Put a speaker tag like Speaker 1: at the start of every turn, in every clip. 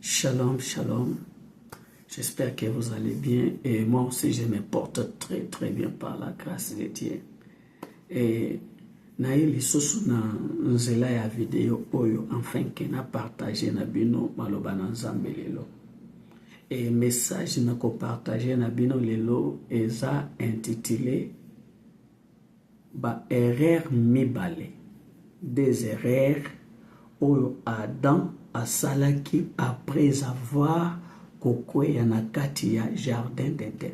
Speaker 1: Shalom, shalom. J'espère que vous allez bien et moi aussi je me porte très très bien par la grâce de Dieu. Et naye lisusu na nzela ya video oyo enfin que na partager na bino maloba na Nzambe lelo. Et message na ko partager na bino lelo eza intitulé ba erreur mibale. Des erreurs oyo Adam asalaki après avoir kokweya na kati ya jardin d'Eden.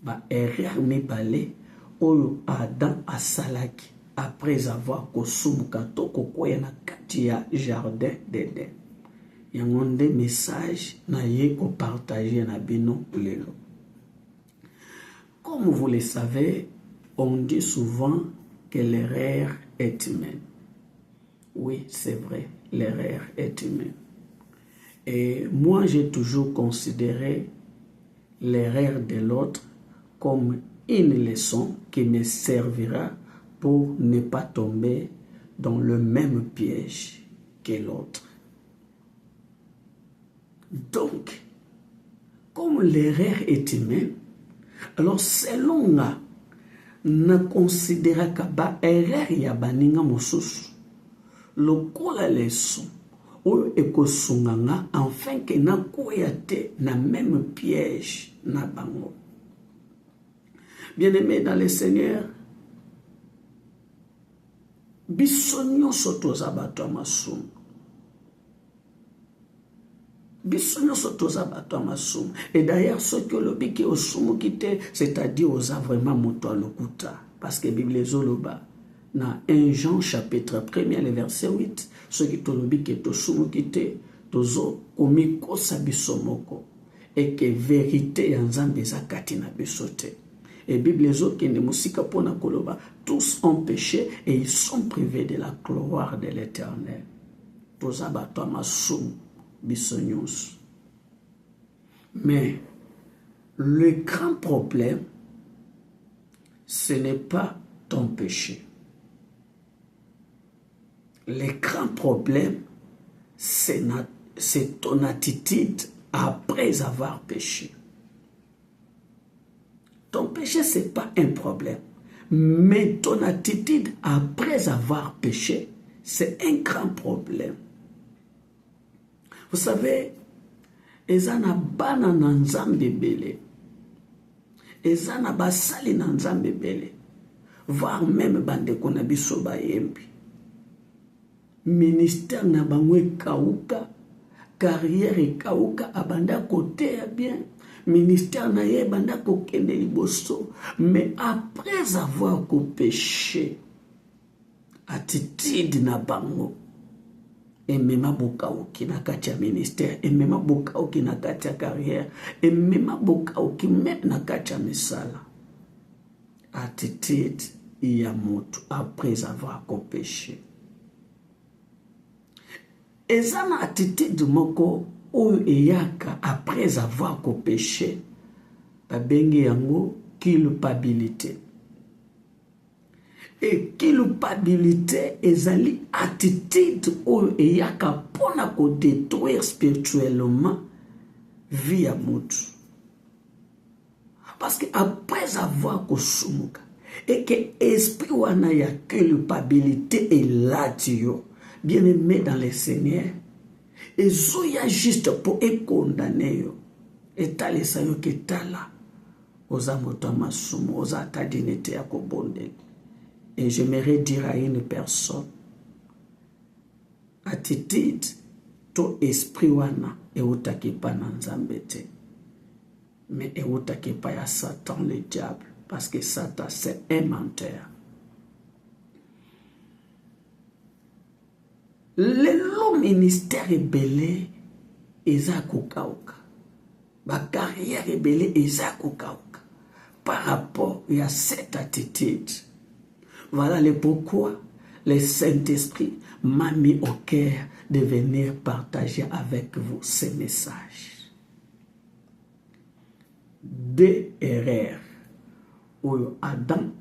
Speaker 1: Ba erreur mibale oyo Adam asalaki après avoir kosumuka to kokweya na kati ya jardin d'Eden. Yango nde message na ye ko partager na bino lelo. Comme vous le savez, on dit souvent que l'erreur est humaine. Oui, c'est vrai, l'erreur est humaine. Et moi, j'ai toujours considéré l'erreur de l'autre comme une leçon qui me servira pour ne pas tomber dans le même piège que l'autre. Donc, comme l'erreur est humaine, alors selon nga, na considéra ka ba erreur ya baninga mosusu lokola leçon oyo ekosunganga enfin que na koya te na même piège na bango. Bien-aimé dans le Seigneur, biso nyonso toza bato ya masumu. Biso nyonso toza bato ya masumu. Et d'ailleurs, ce que le biki osumu kite, c'est-à-dire oza vraiment moto a lokuta. Parce que Bible ezoloba na 1 Jean chapitre 1 le verset 8, ce qui tolobi ke tosumu kite, tozo komikosa biso moko. Et que vérité ya Nzambe eza kati na biso te. Et Bible ezokende musika pona koloba, tous ont péché et ils sont privés de la gloire de l'Éternel. Toza bato ya masumu. Mais le grand problème, ce n'est pas ton péché. Le grand problème, c'est ton attitude après avoir péché. Ton péché, ce n'est pas un problème. Mais ton attitude après avoir péché, c'est un grand problème. Vous savez, ezana bana na Nzambe bele, ezana basali na Nzambe bele, voire même bandeko na biso bayembi. Ministère na bango ekauka, carrière ekauka, abanda kote ya bien, ministère na ye banda kokende liboso, mais après avoir péché, attitude na bango, et même bokauki na kati ya ministère, et même bokauki na kati ya carrière, et même bokauki même na kati ya misala. Attitude ya moto après avoir péché. Ezana attitude moko oyo eyaka après avoir péché, babengi yango culpabilité. Et culpabilité ezali attitude oyo eyaka pona ko détruire spirituellement vie ya moto. Parce que après avoir kosumuka et que esprit wana ya culpabilité est là dio, bien aimé dans le Seigneur, et zoya juste pour condamner yo, et talesa yo ke tala oza moto masumu, oza ta dignité ya kobondeli. Et j'aimerais dire à une personne, attitude, to esprit wana, et otaki pa na Nzambe te. Mais et otaki pa ya Satan, le diable, parce que Satan c'est un menteur. Le ministère est belé, eza kokauka. Ba carrière est belé, eza kokauka. Par rapport à cette attitude. Voilà le pourquoi le Saint-Esprit m'a mis au cœur de venir partager avec vous ce message. Des erreurs où Adam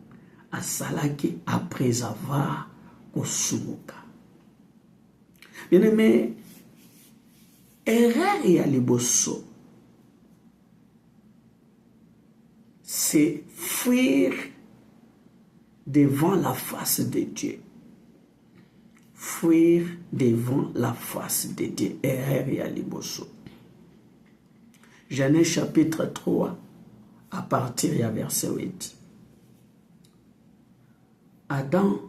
Speaker 1: a salaki après avoir kosumuka. Bien aimé, erreur ya liboso, c'est fuir devant la face de Dieu. Fuir devant la face de Dieu. Erreur ya liboso. Genèse chapitre 3, à partir du verset 8. Adam,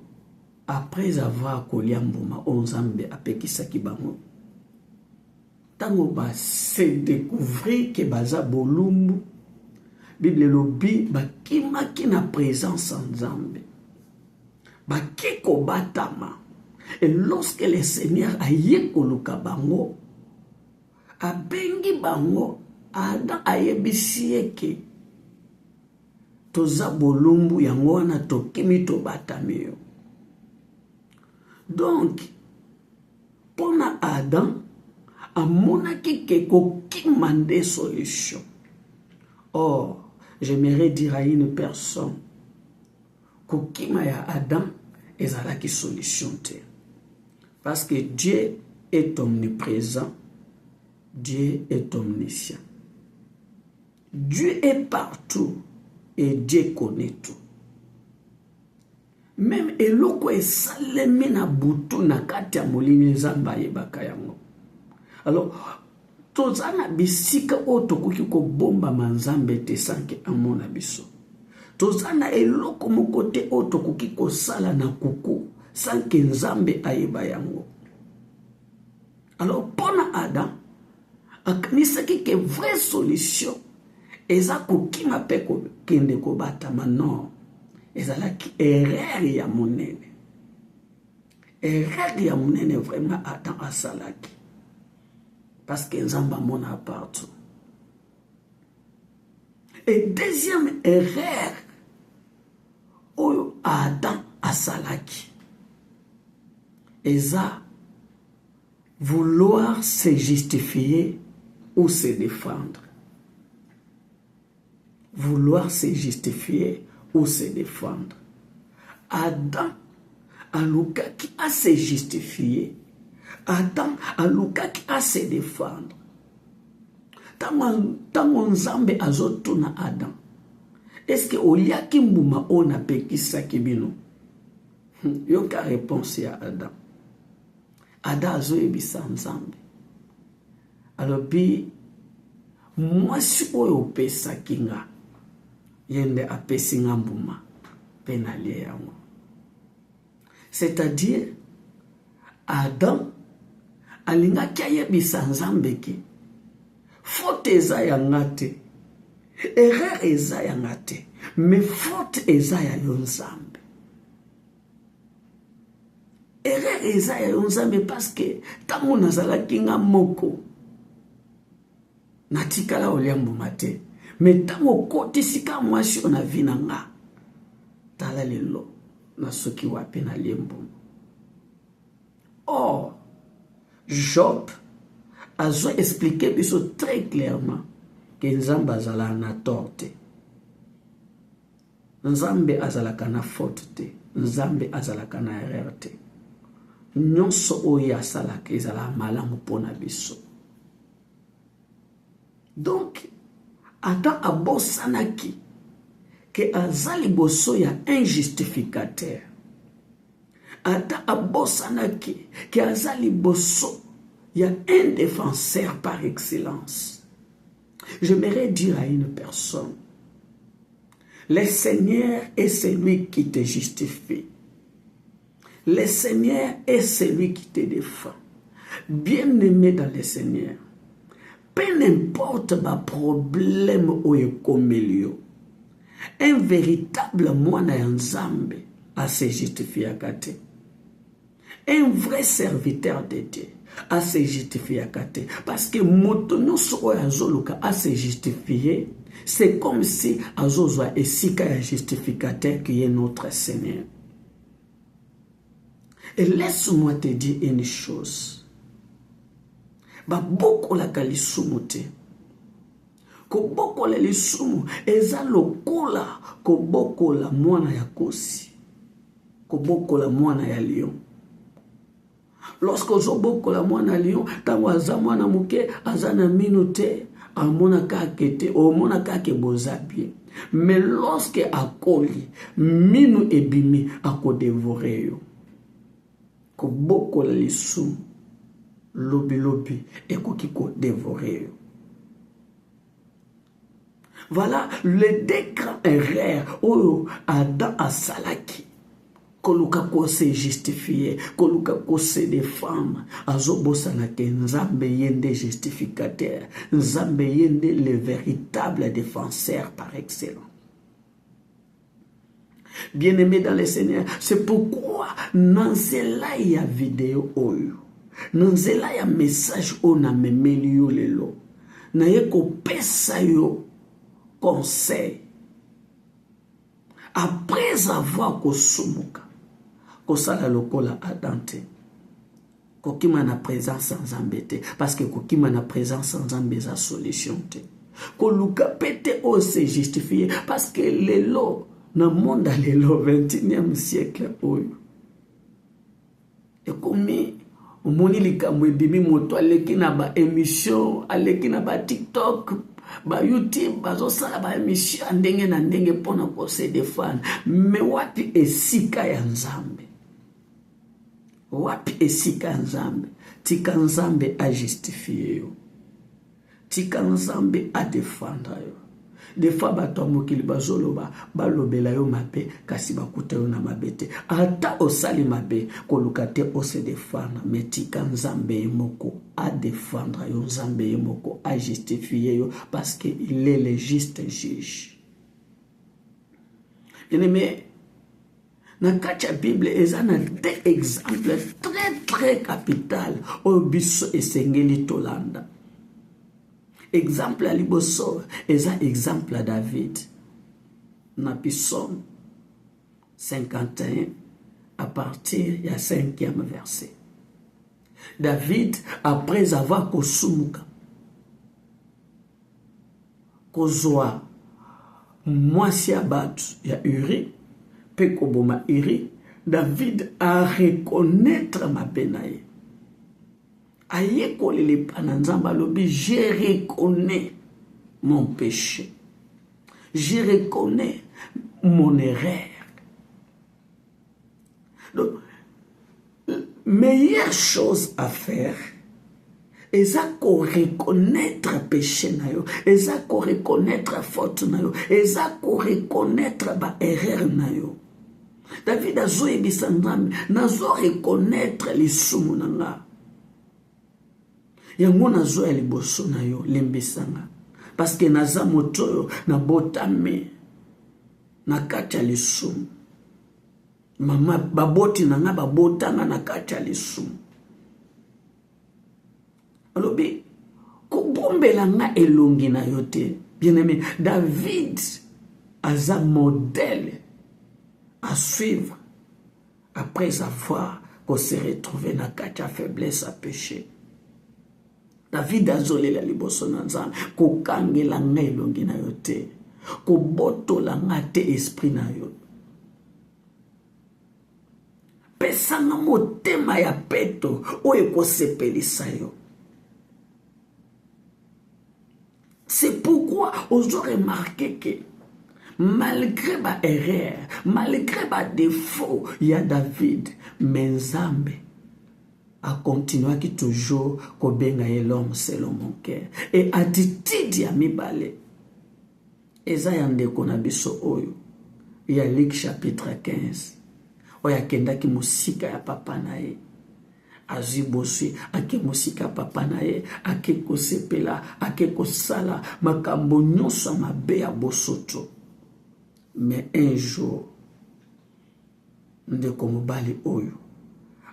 Speaker 1: après avoir collé mbuma, onzambe apekisaki bango. Tango ba se découvrir que baza bolumbu, Bible lobi bakimaki na présence nzambe. Bakiko batama. Et lorsque le Seigneur a yekoluka bango, abengi bango, Adam ayebisi eke toza bolumbu yango wana tokimi tobatami yo. Donc, pona Adam, amonaki ke kokima nde solution. Or, j'aimerais dire à une personne, kokima ya Adam ezalaki solution te. Parce que Dieu est omniprésent, Dieu est omniscient. Dieu est partout et Dieu connaît tout. Même eloko esalemi na butu na kati ya molini nzamba yebaka yango. Alors, tozana bisika o tokoki ko bomba manzambe te sanke amona biso. Tozana eloko mokote o tokoki ko sala na kuku sanke nzambe ayeba yango. Alors, pona Adam, akanisaki ke vraie solution eza kokima pe kende ko batama non. Ezalaki erreur ya monene. Erreur ya monene vraiment Adam asalaki. Parce que nzamba mona partout. Et deuxième erreur oyo Adam asalaki. Eza vouloir se justifier ou se défendre. Vouloir se justifier ou se défendre. Adam alukaki à se justifier. Adam alukaki à se défendre. Tango nzambe azotuna Adam. Est-ce que oliaki mbuma ona pekisaki bino? Yoka réponse ya Adam. Adam azoyebisa nzambe. Alobi mwasi oyo opesaki nga. Yende apesi nga mbuma penalie yango. C'est-à-dire Adam alingaki ayebisa nzambe ke faute eza yanga te, erreur eza yanga te, mais faute eza ya yo nzambe. Erreur eza ya yo nzambe parce que tango nazalaki nga moko natikala olia mbuma te. Mais tango kotisika mwasi na vina nga tala lelo na soki wapi na lembo. Or Job a expliqué biso très clairement que nzambe azala na torte. Nzambe azalaka na faute te, nzambe azalaka na erreur te. Nyonso oyo asalaka ezala malamu pona biso. Donc Adam abosanaki que azali boso ya injustificateur. Adam abosanaki que azali boso ya un défenseur par excellence. J'aimerais dire à une personne, le Seigneur est celui qui te justifie. Le Seigneur est celui qui te défend. Bien-aimé dans le Seigneur, peu n'importe ma problème ou ekomélio, un véritable moine nzambe a se justifié à kate. Un vrai serviteur de Dieu a se justifié à kate. Parce que motonyo so azoluka a se justifié, c'est comme si azozwa esika ya justificateur qui est notre Seigneur. Et laisse-moi te dire une chose. Beaucoup la kalisumu te. Ko boko la lisumu eza lokola ko boko la mwana ya kosi. Ko boko la mwana ya lion. Lorsque ozobokola mwana lion, tango aza mwana muke, aza na mino te, amona kake te, omona kake boza bien. Mais lorsque akoli, mino ebimi, akodevore yo. Kobokola lisumu, lobi, ekoki kodevore yo. Voilà le deux grands erreurs où Adam a salaki. Koluka ko se justifier, koluka ko se défendre. Azobosa na ke nzambe yende justificateur, nzambe yende le véritable défenseur par excellence. Bien-aimé dans le Seigneur, c'est pourquoi nanzela ya vidéo oyo, nanzela ya message o na memeli yo lelo, na ye ko pesa yo conseil. Après avoir kosumuka, kosala lokola adante, kokima na présence sans embêter, parce que kokima na présence sans embêter solution te. Koluka pete o se justifier, parce que lelo, na monde lelo 21e siècle oyo. Et comme omoni likambo ebimi moto aleki na ba émission, aleki na ba TikTok, ba YouTube, bazosala ba émission ndenge na ndenge pona ko se défendre. Mais wapi esika ya nzambe? Wapi esika ya nzambe? Tika nzambe a justifier yo. Tika nzambe a défendre yo. Des fois bato mokili bazoloba balobela yo mabe kasi bakuta yo na mabete. Ata osali mabe koluka te o se défendre, mais tika nzambe moko a défendre yo, nzambe moko a justifier yo, parce que il est le juste juge. Bien-aimé, na kacha Bible ezana deux exemples très capital au biso esengeli tolanda. Exemple à liboso, eza exemple à David. Na Psaume 51 à partir du 5e verset. David, après avoir kosumuka, kozwa mwasi ya batu ya Uri, pe koboma Uri, David a reconnaître ma benaye. Aye kolele pananzamba lobi, je reconnais mon péché. Je reconnais mon erreur. Donc, meilleure chose à faire, eza ko reconnaître péché na yo, eza ko reconnaître faute na yo, eza ko reconnaître ba erreur na yo. David a zo ebisa nzambe, nazo reconnaître lisumu na nga. Yango nazo ya liboso na yo lembisanga, parce que naza moto na botame na kati ya lisumu. Mama baboti na nga babotanga na kati ya lisumu. Alobi kobombela nga elongi na yo te. Bien-aimé, David aza modèle à suivre après avoir qu'on se retrouvé na kati ya faiblesse à péché. David azolela liboso na nzambe, kokangela nga elongi na yo te, kobotola nga te esprit na yo. Pesanga motema ya peto oyo kosepelisa yo. C'est pourquoi on a remarqué que malgré ma erreur, malgré ma défaut, il y a David, mais Nzambe a continué qui toujours kobenga l'homme selon mon cœur. Et attitude ya mibale. Eza yande kona biso oyo. Il y a Luc chapitre 15. Oya kenda ki musika ya papa na ye. Azwi bosi ake musika papa na ye, ake kosepela, ake kosala makambo nyonso mabe ya bosoto. Mais un jour, ndeko mobali oyo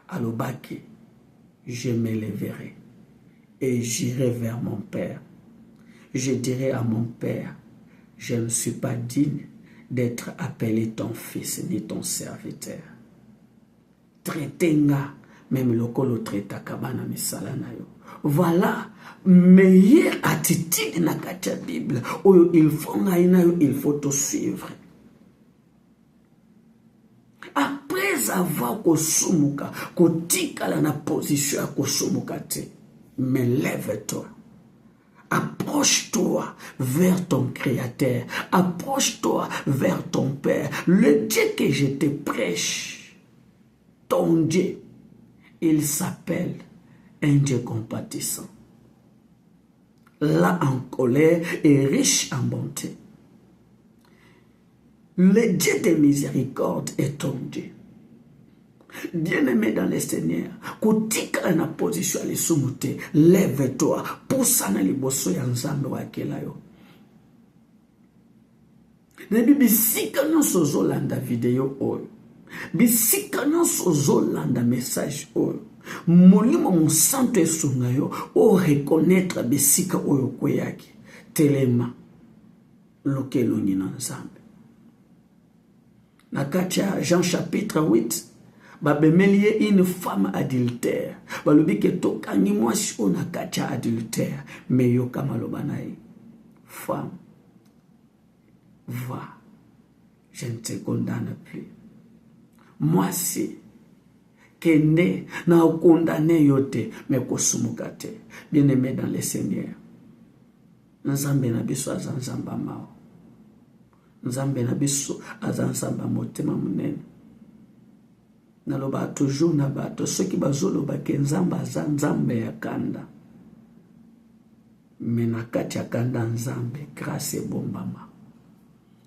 Speaker 1: alobaki, je me lèverai et j'irai vers mon père. Je dirai à mon père, je ne suis pas digne d'être appelé ton fils ni ton serviteur. Traitenga même le kolo traita kabana misala na yo. Voilà meilleure attitude na kati ya Bible. Oyo il faut nga ina yo, il faut te suivre. Après avoir kosumuka, kotikala na position ya kosumuka te, mais lève-toi. Approche-toi vers ton Créateur. Approche-toi vers ton Père. Le Dieu que je te prêche, ton Dieu, il s'appelle un Dieu compatissant. Là en colère et riche en bonté. Le Dieu de miséricorde est ton Dieu. Bien-aimé dans le Seigneur, kotika na position ali sumute, lève-toi, poussa na liboso ya nzambe wa kelayo. Nebi bisika nyonso ozolanda video oyo, bisika nyonso ozolanda message oyo, molimo mosantu esunga yo, o reconnaître bisika oyo kweyaki, telema, lokelongi na nzambe. Na kati ya Jean chapitre 8, babemelie une femme adultère. Balobi ke tokangi mwasi o na kati ya adultère. Mais yo kama loba na ye, femme, va, je ne te condamne plus. Mwasi, kende na condamné yo te, mais kosumuka te. Bien-aimé dans le Seigneur, nzambe na biso aza nzamba mao. Nzambe na biso aza nzamba motema munene. Naloba toujours na bato soki bazoloba ke nzambe aza nzambe ya kanda. Mais na kati ya kanda nzambe grâce ebombama.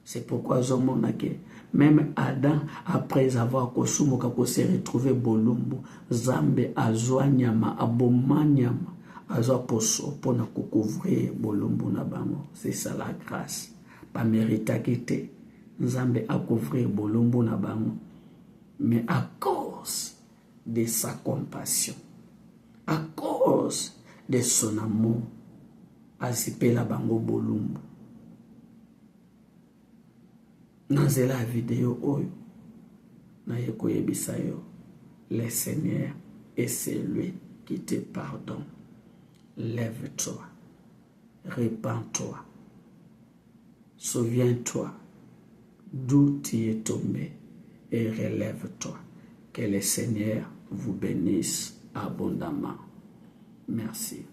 Speaker 1: C'est pourquoi zomona ke même Adam, après avoir kosumuka ko se retrouver bolumbu, nzambe azwa nyama, aboma nyama, azwa poso pona ko couvrir bolumbu na bango. C'est ça la grâce. Pas méritaki te, nzambe a couvrir bolumbu na bango. Mais à cause de sa compassion, à cause de son amour, azipela bango bolumbu. Nanzela vidéo oyo, na yeko yebisa yo, le Seigneur est celui qui te pardonne. Lève-toi, répands-toi, souviens-toi d'où tu es tombé et relève-toi. Que le Seigneur vous bénisse abondamment. Merci.